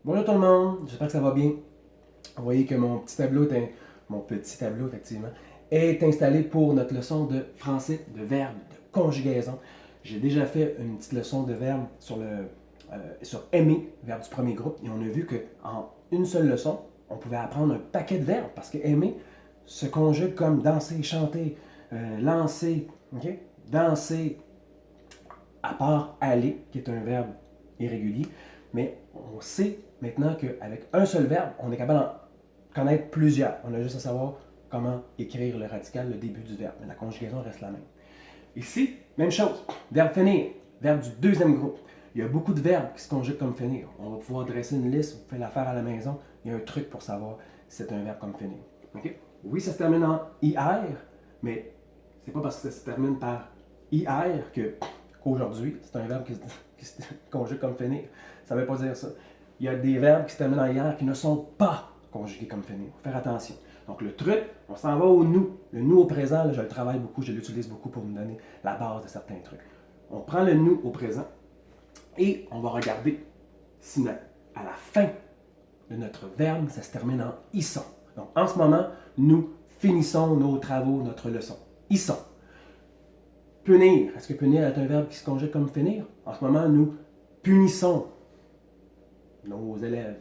Bonjour tout le monde, j'espère que ça va bien. Vous voyez que mon petit tableau effectivement, est installé pour notre leçon de français, de verbes, de conjugaison. J'ai déjà fait une petite leçon de verbes sur aimer, verbe du premier groupe, et on a vu qu'en une seule leçon, on pouvait apprendre un paquet de verbes, parce que aimer se conjugue comme danser, chanter, lancer, ok? Danser, à part aller, qui est un verbe irrégulier, mais on sait maintenant qu'avec un seul verbe, on est capable d'en connaître plusieurs. On a juste à savoir comment écrire le radical, le début du verbe, mais la conjugaison reste la même. Ici, même chose, verbe finir, verbe du deuxième groupe. Il y a beaucoup de verbes qui se conjuguent comme finir. On va pouvoir dresser une liste, vous pouvez la faire à la maison. Il y a un truc pour savoir si c'est un verbe comme finir. Okay? Oui, ça se termine en IR, mais c'est pas parce que ça se termine par IR qu'aujourd'hui, c'est un verbe qui se conjugue comme finir. Ça ne veut pas dire ça. Il y a des verbes qui se terminent en IR qui ne sont pas conjugués comme finir. Faut faire attention. Donc le truc, on s'en va au nous. Le nous au présent, là, je le travaille beaucoup, je l'utilise beaucoup pour me donner la base de certains trucs. On prend le nous au présent et on va regarder si à la fin de notre verbe, ça se termine en isson. Donc en ce moment, nous finissons nos travaux, notre leçon. Isson. Punir. Est-ce que punir est un verbe qui se conjugue comme finir? En ce moment, nous punissons nos élèves,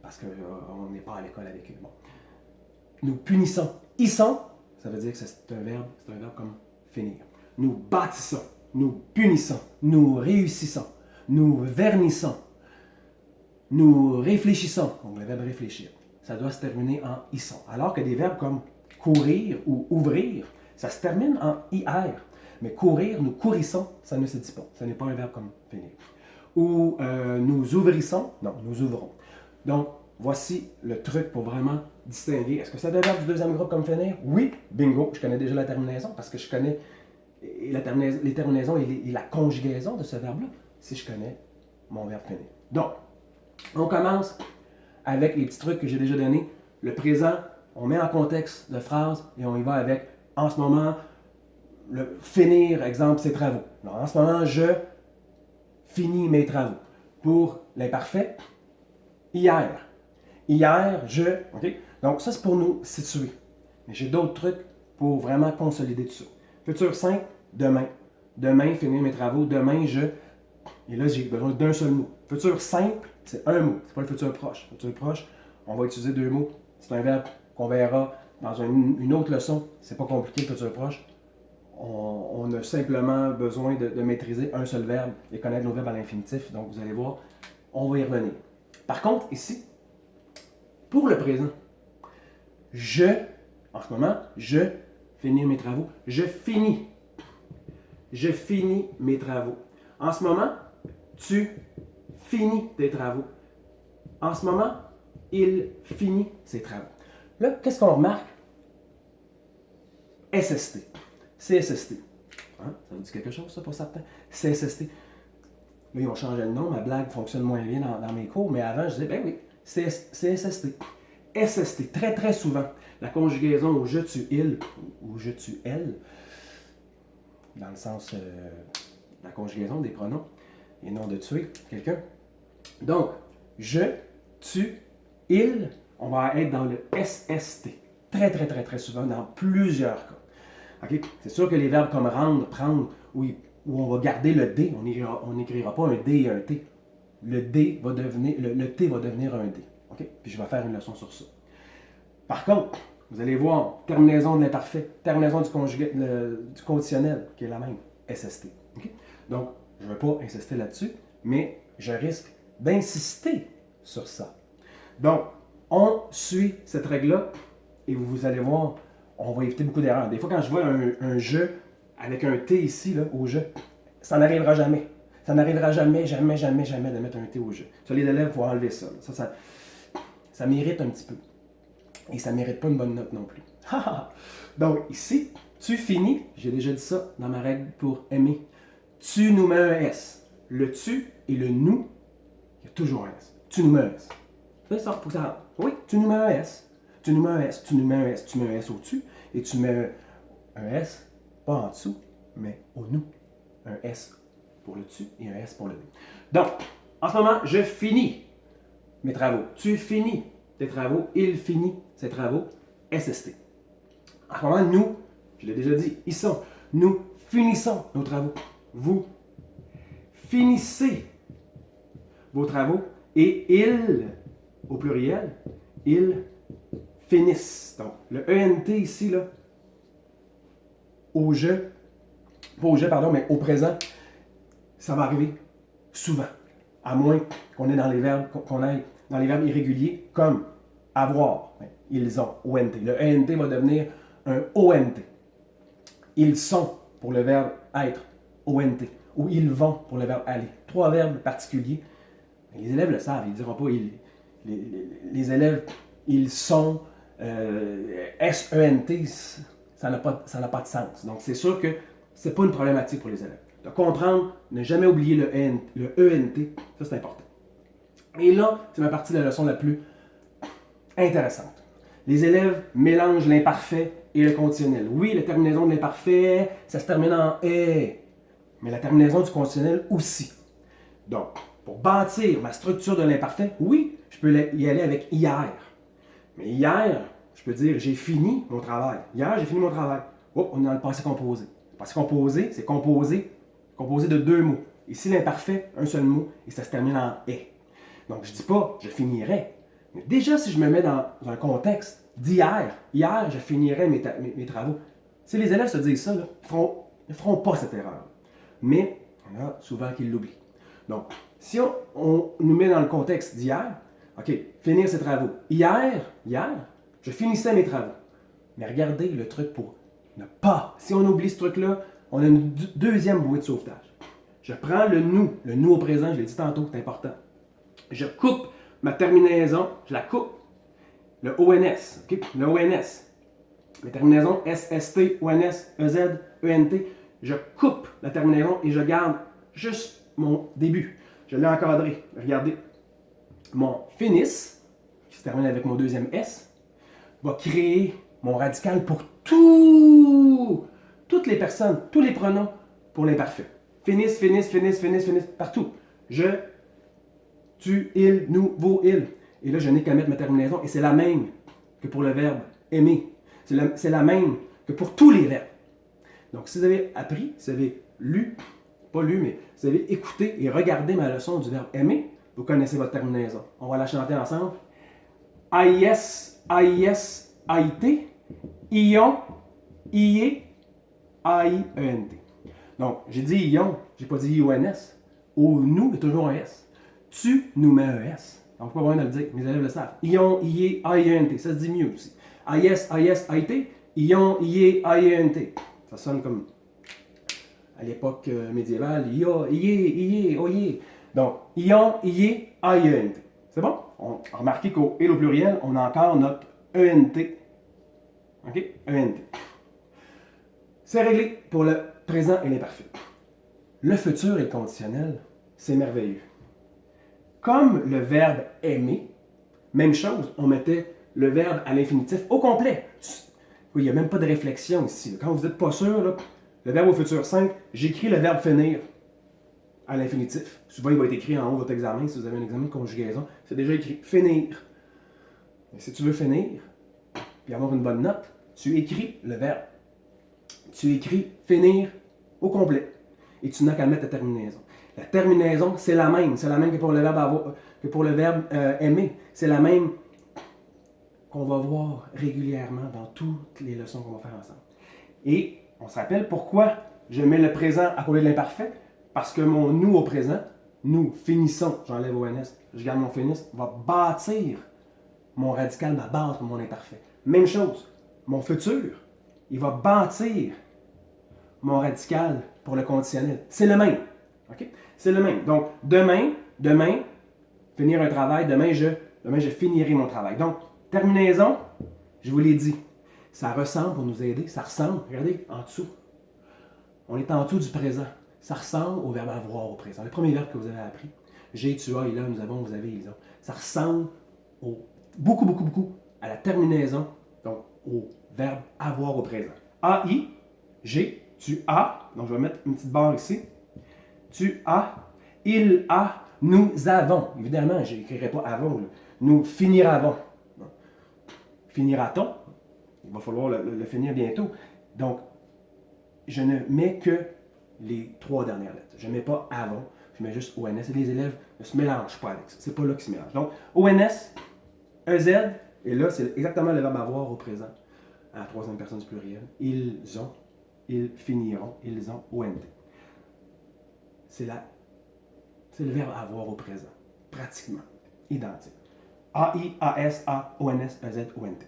parce qu'on n'est pas à l'école avec eux. Bon. Nous punissons. Issons, ça veut dire que c'est un verbe comme finir. Nous bâtissons, nous punissons, nous réussissons, nous vernissons, nous réfléchissons. Donc le verbe réfléchir, ça doit se terminer en isson. Alors que des verbes comme courir ou ouvrir, ça se termine en IR. Mais courir, nous courissons, ça ne se dit pas. Ce n'est pas un verbe comme finir. Ou nous ouvrissons, non, nous ouvrons. Donc, voici le truc pour vraiment distinguer. Est-ce que c'est un verbe du deuxième groupe comme finir? Oui, bingo, je connais déjà la terminaison parce que je connais les terminaisons et la conjugaison de ce verbe-là si je connais mon verbe finir. Donc, on commence avec les petits trucs que j'ai déjà donnés. Le présent, on met en contexte de phrase et on y va avec en ce moment, le finir, exemple, ses travaux. Alors, en ce moment, je finis mes travaux. Pour l'imparfait, hier. Hier, je. OK? Donc, ça, c'est pour nous situer. Mais j'ai d'autres trucs pour vraiment consolider tout ça. Futur simple, demain. Demain, finir mes travaux. Demain, je. Et là, j'ai besoin d'un seul mot. Futur simple, c'est un mot. C'est pas le futur proche. Futur proche, on va utiliser deux mots. C'est un verbe qu'on verra dans une autre leçon. C'est pas compliqué, le futur proche. On a simplement besoin de maîtriser un seul verbe et connaître nos verbes à l'infinitif. Donc, vous allez voir, on va y revenir. Par contre, ici, pour le présent, en ce moment, je finis mes travaux. Je finis mes travaux. En ce moment, tu finis tes travaux. En ce moment, il finit ses travaux. Là, qu'est-ce qu'on remarque? SST. CSST. Hein? Ça vous dit quelque chose, ça, pour certains? CSST. Là, ils ont changé le nom. Ma blague fonctionne moins bien dans mes cours, mais avant, je disais, ben oui, CSST. SST, très très souvent, la conjugaison au je, tu, il ou je, tu, elle, dans le sens de la conjugaison des pronoms et non de tuer quelqu'un. Donc, je, tu, il, on va être dans le SST. Très très très très souvent, dans plusieurs cas. Okay? C'est sûr que les verbes comme rendre, prendre, où on va garder le D, on n'écrira pas un D et un T. Le T va devenir un D. Okay? Puis je vais faire une leçon sur ça. Par contre, vous allez voir, terminaison de l'imparfait, terminaison du conditionnel, qui est la même, SST. Okay? Donc, je ne vais pas insister là-dessus, mais je risque d'insister sur ça. Donc, on suit cette règle-là et vous allez voir, on va éviter beaucoup d'erreurs. Des fois, quand je vois un je avec un T ici, là, au je, ça n'arrivera jamais. Ça n'arrivera jamais, jamais, jamais, jamais de mettre un T au je. Sur les élèves, il faut enlever ça. Ça m'irrite un petit peu. Et ça ne mérite pas une bonne note non plus. Donc, ici, tu finis, j'ai déjà dit ça dans ma règle pour aimer. Tu nous mets un S. Le tu et le nous, il y a toujours un S. Tu nous mets un S. C'est ça, pour que ça rentre. Oui, tu nous mets un S. Tu nous mets un S, tu nous mets un S, tu mets un S au-dessus et tu mets un S, pas en dessous, mais au nous. Un S pour le tu et un S pour le nous. Donc, en ce moment, je finis mes travaux. Tu finis tes travaux. Il finit ses travaux. SST. En ce moment, nous, je l'ai déjà dit, ils sont. Nous finissons nos travaux. Vous finissez vos travaux. Et ils, au pluriel, ils finissent. Donc, le ENT ici, là, au jeu, pas au jeu, pardon, mais au présent, ça va arriver souvent. À moins qu'on ait dans les verbes, qu'on aille dans les verbes irréguliers, comme avoir. Ils ont, ONT. Le ENT va devenir un ONT. Ils sont pour le verbe être, ONT. Ou ils vont pour le verbe aller. 3 verbes particuliers. Les élèves le savent, ils ne diront pas les élèves, ils sont SENT, ça n'a pas de sens. Donc c'est sûr que ce n'est pas une problématique pour les élèves. De comprendre, ne jamais oublier le ENT, ça c'est important. Et là, c'est ma partie de la leçon la plus intéressante. Les élèves mélangent l'imparfait et le conditionnel. Oui, la terminaison de l'imparfait, ça se termine en « est », mais la terminaison du conditionnel aussi. Donc, pour bâtir ma structure de l'imparfait, oui, je peux y aller avec hier. Mais hier, je peux dire j'ai fini mon travail. Hier, j'ai fini mon travail. Oh, on est dans le passé composé. Le passé composé, c'est composé de 2 mots. Ici, l'imparfait, un seul mot, et ça se termine en est. Donc, je ne dis pas je finirai. Mais déjà, si je me mets dans un contexte d'hier, hier, je finirai mes travaux. Si les élèves se disent ça, là, ils ne feront pas cette erreur. Mais il y en a souvent qui l'oublient. Donc, si on nous met dans le contexte d'hier, OK, finir ses travaux. Hier, je finissais mes travaux. Mais regardez le truc pour ne pas. Si on oublie ce truc-là, on a une deuxième bouée de sauvetage. Je prends le nous au présent, je l'ai dit tantôt, c'est important. Je coupe ma terminaison, je la coupe. Le ONS, OK? Le ONS. Les terminaisons SST, ONS, EZ, ENT. Je coupe la terminaison et je garde juste mon début. Je l'ai encadré. Regardez. Mon finis, qui se termine avec mon deuxième S, va créer mon radical pour toutes les personnes, tous les pronoms pour l'imparfait. Finis, partout. Je, tu, il, nous, vous, il. Et là, je n'ai qu'à mettre ma terminaison. Et c'est la même que pour le verbe aimer. C'est la même que pour tous les verbes. Donc, si vous avez appris, si vous avez lu, pas lu, mais si vous avez écouté et regardé ma leçon du verbe aimer, vous connaissez votre terminaison. On va la chanter ensemble. AIS, AIS, AIT, ION, IE, AIENT. Donc, j'ai dit ION, j'ai pas dit IONS. Au nous, il y a toujours un S. Tu nous mets un S. Donc, pas besoin de le dire, mes élèves le savent. ION, IE, AIENT, ça se dit mieux aussi. AIS, AIS, AIT, ION, IE, AIENT. Ça sonne comme à l'époque médiévale. IE, OIE. Donc, ION, IE, AIENT. C'est bon? On a remarqué qu'au et au pluriel, on a encore notre ENT. OK? ENT. C'est réglé pour le présent et l'imparfait. Le futur et le conditionnel, c'est merveilleux. Comme le verbe aimer, même chose, on mettait le verbe à l'infinitif au complet. Il n'y a même pas de réflexion ici. Quand vous n'êtes pas sûr, là, le verbe au futur simple, j'écris le verbe finir à l'infinitif. Souvent, il va être écrit en haut de votre examen, si vous avez un examen de conjugaison. C'est déjà écrit finir. Et si tu veux finir, puis avoir une bonne note, tu écris le verbe. Tu écris finir au complet. Et tu n'as qu'à mettre ta terminaison. La terminaison, c'est la même. C'est la même que pour le verbe, aimer. C'est la même qu'on va voir régulièrement dans toutes les leçons qu'on va faire ensemble. Et on se rappelle pourquoi je mets le présent à côté de l'imparfait. Parce que mon nous au présent, nous finissons, j'enlève ONS, je garde mon finis, va bâtir mon radical, va battre mon imparfait. Même chose, mon futur, il va bâtir mon radical pour le conditionnel. C'est le même. OK? C'est le même. Donc, demain, finir un travail, demain, je finirai mon travail. Donc, terminaison, je vous l'ai dit, ça ressemble, pour nous aider, ça ressemble, regardez, en dessous. On est en dessous du présent. Ça ressemble au verbe avoir au présent. Le premier verbe que vous avez appris. J'ai, tu as, il a, nous avons, vous avez, ils ont. Ça ressemble beaucoup à la terminaison, donc au verbe avoir au présent. AI, j'ai, tu as. Donc je vais mettre une petite barre ici. Tu as, il a, Nous avons, évidemment, je n'écrirai pas avons, là. Nous finirons. Finira-t-on? Il va falloir le finir bientôt. Donc, je ne mets que les 3 dernières lettres. Je ne mets pas avant, je mets juste ONS. Et les élèves ne se mélangent pas avec ça. C'est pas là qu'ils se mélangent. Donc, ONS, EZ, et là, c'est exactement le verbe avoir au présent, à la troisième personne du pluriel. Ils ont, ils finiront, ils ont ONT. C'est le verbe avoir au présent. Pratiquement. Identique. AI, AS, A, ONS, EZ, ONT.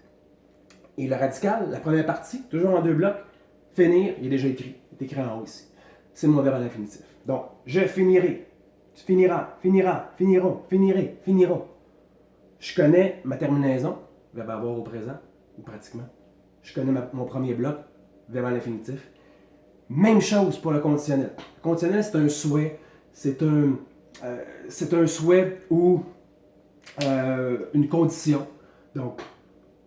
Et le radical, la première partie, toujours en 2 blocs, finir, il est déjà écrit. Il est écrit en haut ici. C'est mon verbe à l'infinitif. Donc, je finirai. Tu finiras, finira, finiront, finirez, finiront. Je connais ma terminaison, verbe avoir au présent, ou pratiquement. Je connais mon premier bloc, verbe à l'infinitif. Même chose pour le conditionnel. Le conditionnel, c'est un souhait. C'est un souhait ou une condition. Donc,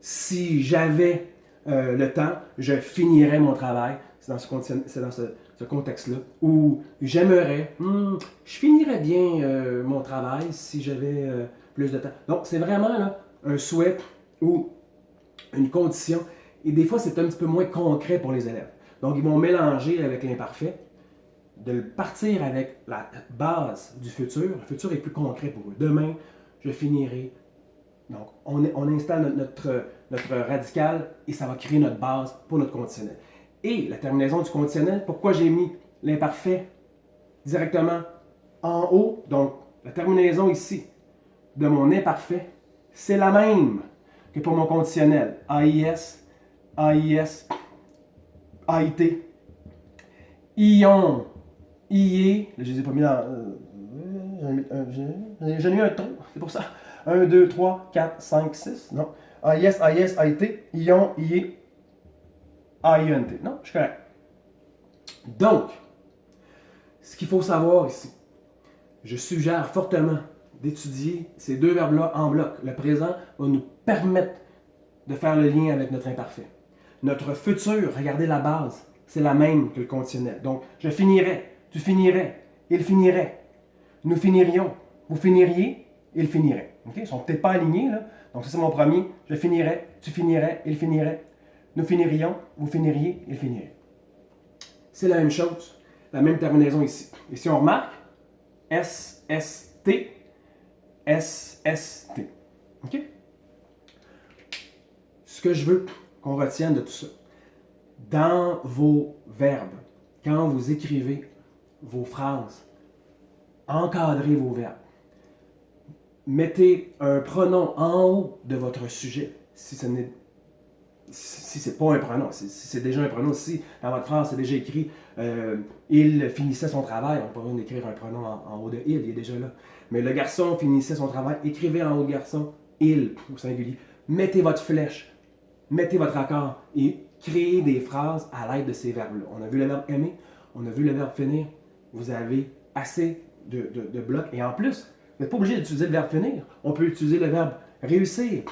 si j'avais le temps, je finirais mon travail. C'est dans ce contexte-là. Ou j'aimerais, je finirais bien mon travail si j'avais plus de temps. Donc, c'est vraiment là, un souhait ou une condition. Et des fois, c'est un petit peu moins concret pour les élèves. Donc, ils vont mélanger avec l'imparfait, de partir avec la base du futur. Le futur est plus concret pour eux. Demain, je finirai. Donc, on installe notre radical et ça va créer notre base pour notre conditionnel. Et la terminaison du conditionnel, pourquoi j'ai mis l'imparfait directement en haut? Donc, la terminaison ici de mon imparfait, c'est la même que pour mon conditionnel. AIS, AIS, AIT, ION, IE, je ne les ai pas mis dans... J'en ai eu un trou, c'est pour ça. 1, 2, 3, 4, 5, 6. Non. AIS, AIS, AIT, ION, IE, AINT. Non, je suis correct. Donc, ce qu'il faut savoir ici, je suggère fortement d'étudier ces 2 verbes-là en bloc. Le présent va nous permettre de faire le lien avec notre imparfait. Notre futur, regardez la base, c'est la même que le conditionnel. Donc, je finirai, tu finirais, il finirait, nous finirions, vous finiriez, il finirait. Okay? Ils ne sont peut-être pas alignés, là. Donc, ça, c'est mon premier. Je finirais, tu finirais, il finirait, nous finirions, vous finiriez, il finirait. C'est la même chose, la même terminaison ici. Et si on remarque, SST, SST. OK? Ce que je veux qu'on retienne de tout ça, dans vos verbes, quand vous écrivez vos phrases, encadrez vos verbes. Mettez un pronom en haut de votre sujet, si ce n'est pas un pronom, si c'est déjà un pronom, si dans votre phrase c'est déjà écrit il finissait son travail, on peut pas écrire un pronom en haut de il est déjà là. Mais le garçon finissait son travail, écrivez en haut de garçon, il au singulier. Mettez votre flèche, mettez votre accord et créez des phrases à l'aide de ces verbes-là. On a vu le verbe aimer, on a vu le verbe finir, vous avez assez de blocs. Et en plus, vous n'êtes pas obligé d'utiliser le verbe finir. On peut utiliser le verbe réussir,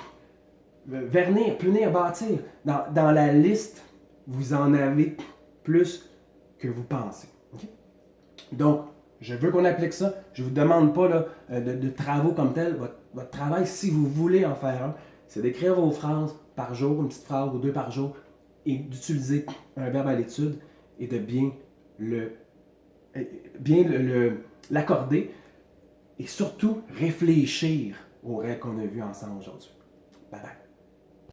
vernir, punir, bâtir. Dans la liste, vous en avez plus que vous pensez. Okay? Donc, je veux qu'on applique ça. Je ne vous demande pas là, de travaux comme tel. Votre travail, si vous voulez en faire un, c'est d'écrire vos phrases par jour, une petite phrase ou 2 par jour, et d'utiliser un verbe à l'étude et de bien l'accorder et surtout réfléchir aux règles qu'on a vues ensemble aujourd'hui. Bye bye.